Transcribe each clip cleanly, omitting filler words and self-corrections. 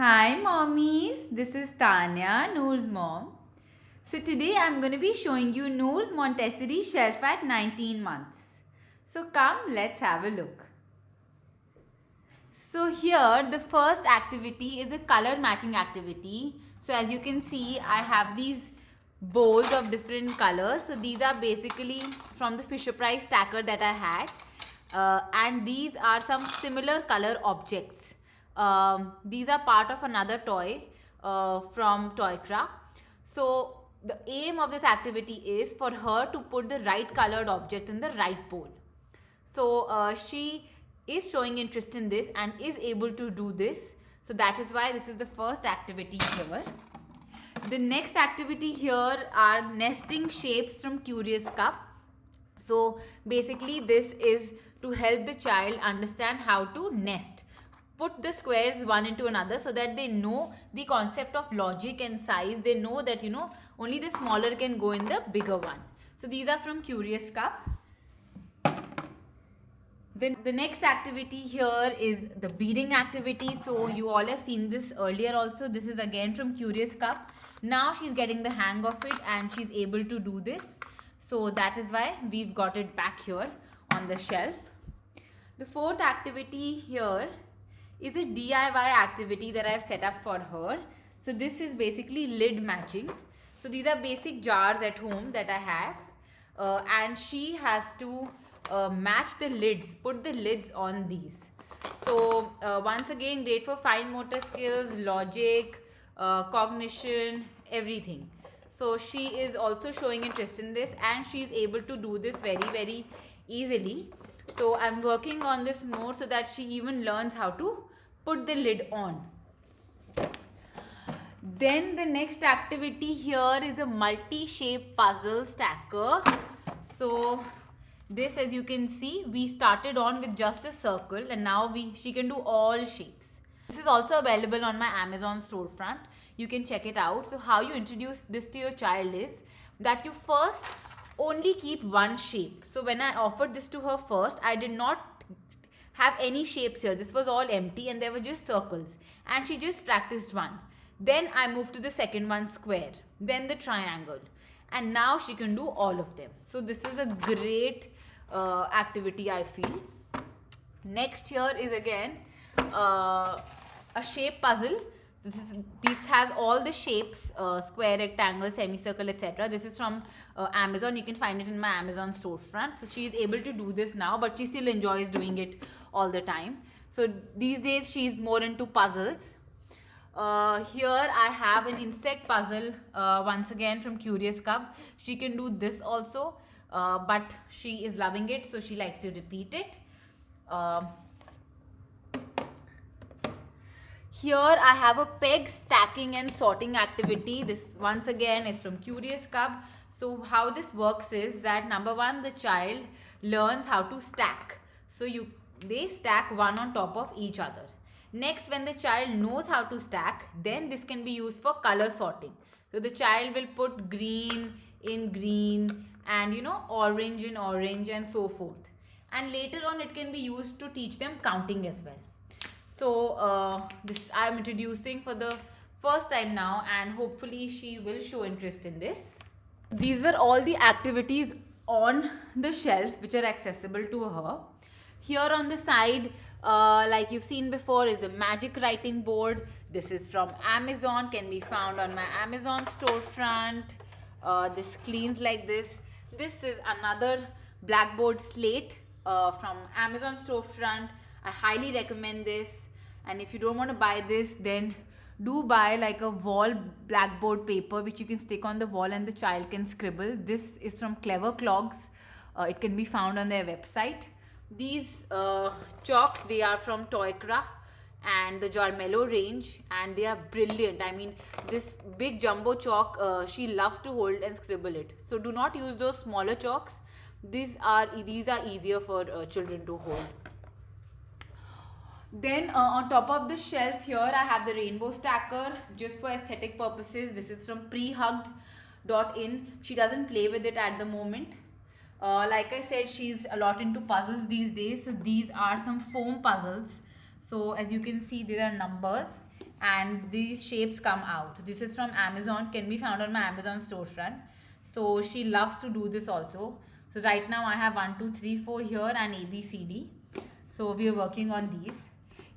Hi mommies, this is Tanya, Noor's mom. So today I'm going to be showing you Noor's Montessori shelf at 19 months. So come, let's have a look. So here the first activity is a color matching activity. So as you can see, I have these bowls of different colors. So these are basically from the Fisher Price stacker that I had. And these are some similar color objects. These are part of another toy from Toykra. So the aim of this activity is for her to put the right colored object in the right bowl. So she is showing interest in this and is able to do this. So that is why this is the first activity here. The next activity here are nesting shapes from Curious Cup. So basically this is to help the child understand how to nest. Put the squares one into another so that they know the concept of logic and size. They know that only the smaller can go in the bigger one. So these are from Curious Cup. Then the next activity here is the beading activity. So you all have seen this earlier also. This is again from Curious Cup. Now she's getting the hang of it and she's able to do this. So that is why we've got it back here on the shelf. The fourth activity here is a DIY activity that I've set up for her. So this is basically lid matching. So these are basic jars at home that I have. And she has to match the lids, put the lids on these. So once again, great for fine motor skills, logic, cognition, everything. So she is also showing interest in this and she is able to do this very easily. So I'm working on this more so that she even learns how to put the lid on. Then the next activity here is a multi-shape puzzle stacker. So this, as you can see, we started on with just a circle and now she can do all shapes. This is also available on my Amazon storefront. You can check it out. So how you introduce this to your child is that you first only keep one shape. So when I offered this to her first, I did not have any shapes here. This was all empty and there were just circles and she just practiced one. Then I moved to the second one, square, then the triangle, and now she can do all of them. So this is a great activity, I feel. Next here is again a shape puzzle. So this has all the shapes, square, rectangle, semicircle, etc. This is from Amazon. You can find it in my Amazon storefront. So she is able to do this now, but she still enjoys doing it all the time. So these days she's more into puzzles. Here I have an insect puzzle once again from Curious Cup. She can do this also, but she is loving it, so she likes to repeat it. Here I have a peg stacking and sorting activity. This once again is from Curious Cup. So how this works is that number one, the child learns how to stack. So they stack one on top of each other. Next, when the child knows how to stack, then this can be used for color sorting. So the child will put green in green and orange in orange and so forth. And later on it can be used to teach them counting as well. So this I am introducing for the first time now and hopefully she will show interest in this. These were all the activities on the shelf which are accessible to her. Here on the side, like you've seen before, is the magic writing board. This is from Amazon, can be found on my Amazon storefront. This cleans like this. This is another Blackboard slate from Amazon storefront. I highly recommend this. And if you don't want to buy this, then do buy like a wall Blackboard paper which you can stick on the wall and the child can scribble. This is from Clever Clogs. It can be found on their website. These chalks, they are from Toykra and the Jarmello range and they are brilliant. I mean, this big jumbo chalk, she loves to hold and scribble it. So do not use those smaller chalks. These are easier for children to hold. Then on top of the shelf here, I have the rainbow stacker just for aesthetic purposes. This is from prehugged.in. She doesn't play with it at the moment. Like I said, she's a lot into puzzles these days. So these are some foam puzzles. So as you can see, there are numbers and these shapes come out. This is from Amazon, can be found on my Amazon storefront. So she loves to do this also. So right now I have 1 2 3 4 here and A B C D. So we are working on these.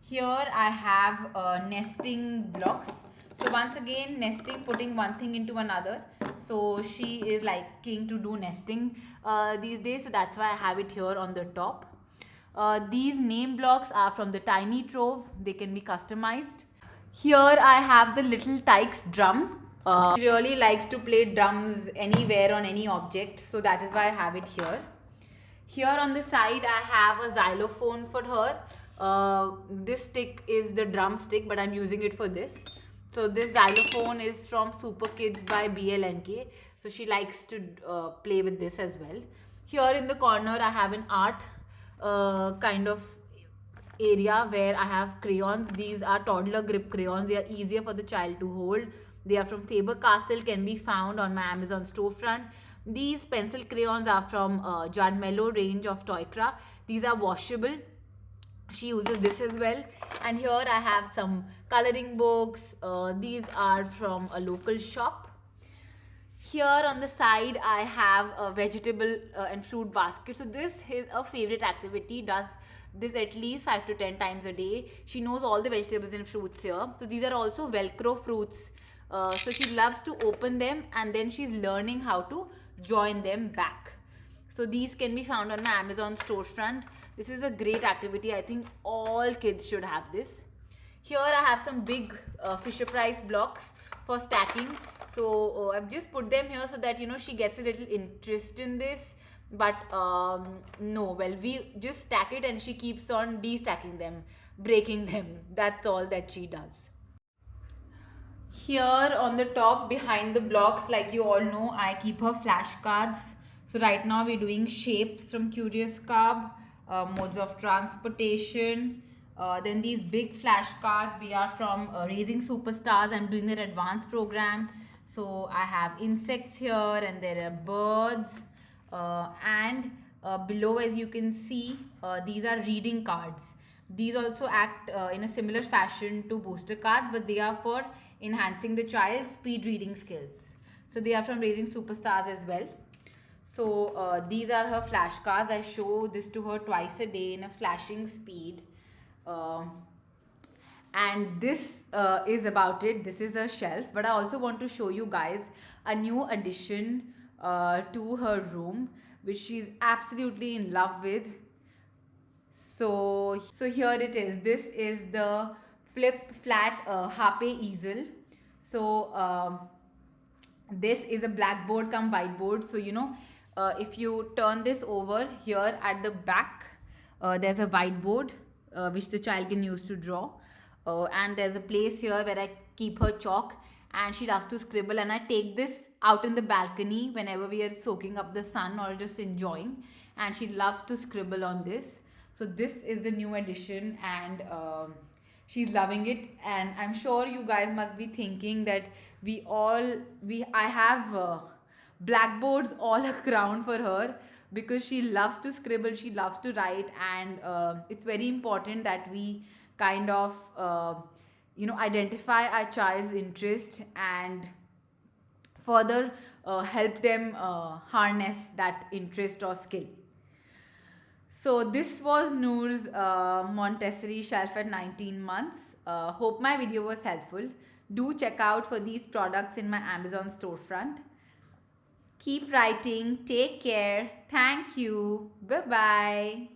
Here I have nesting blocks. So once again, nesting, putting one thing into another. So she is liking to do nesting these days, so that's why I have it here on the top. These name blocks are from the Tiny Trove. They can be customized. Here I have the little Tyke's drum. She really likes to play drums anywhere on any object, so that is why I have it here. Here on the side I have a xylophone for her. This stick is the drum stick, but I'm using it for this. So this xylophone is from Super Kids by BLNK. So she likes to play with this as well. Here in the corner I have an art kind of area where I have crayons. These are toddler grip crayons. They are easier for the child to hold. They are from Faber-Castell, can be found on my Amazon storefront. These pencil crayons are from Jarmello range of Toykra. These are washable. She uses this as well. And here I have some coloring books. These are from a local shop. Here on the side I have a vegetable and fruit basket. So this is a favorite activity. Does this at least 5 to 10 times a day. She knows all the vegetables and fruits here. So these are also Velcro fruits. So she loves to open them and then she's learning how to join them back. So these can be found on my Amazon storefront. This is a great activity. I think all kids should have this. Here I have some big Fisher Price blocks for stacking. So I've just put them here so that she gets a little interest in this. But we just stack it and she keeps on de-stacking them, breaking them. That's all that she does. Here on the top behind the blocks, like you all know, I keep her flashcards. So right now we're doing shapes from Curious Cub, modes of transportation. Then these big flashcards, they are from Raising Superstars. I'm doing their advanced program. So I have insects here and there are birds. And below, as you can see, these are reading cards. These also act in a similar fashion to booster cards, but they are for enhancing the child's speed reading skills. So they are from Raising Superstars as well. So these are her flashcards. I show this to her twice a day in a flashing speed. And this is about it. This is a shelf, but I also want to show you guys a new addition to her room, which she's absolutely in love with. So here it is. This is the flip flat Harpe Easel. So this is a Blackboard come Whiteboard. So if you turn this over, here at the back there's a whiteboard which the child can use to draw, and there's a place here where I keep her chalk, and she loves to scribble, and I take this out in the balcony whenever we are soaking up the sun or just enjoying, and she loves to scribble on this. So this is the new addition, and she's loving it. And I'm sure you guys must be thinking that I have blackboards all around for her, because she loves to scribble, she loves to write, and it's very important that we kind of identify our child's interest and further help them harness that interest or skill. So this was Noor's Montessori shelf at 19 months. Hope my video was helpful. Do check out for these products in my Amazon storefront. Keep writing. Take care. Thank you. Bye-bye.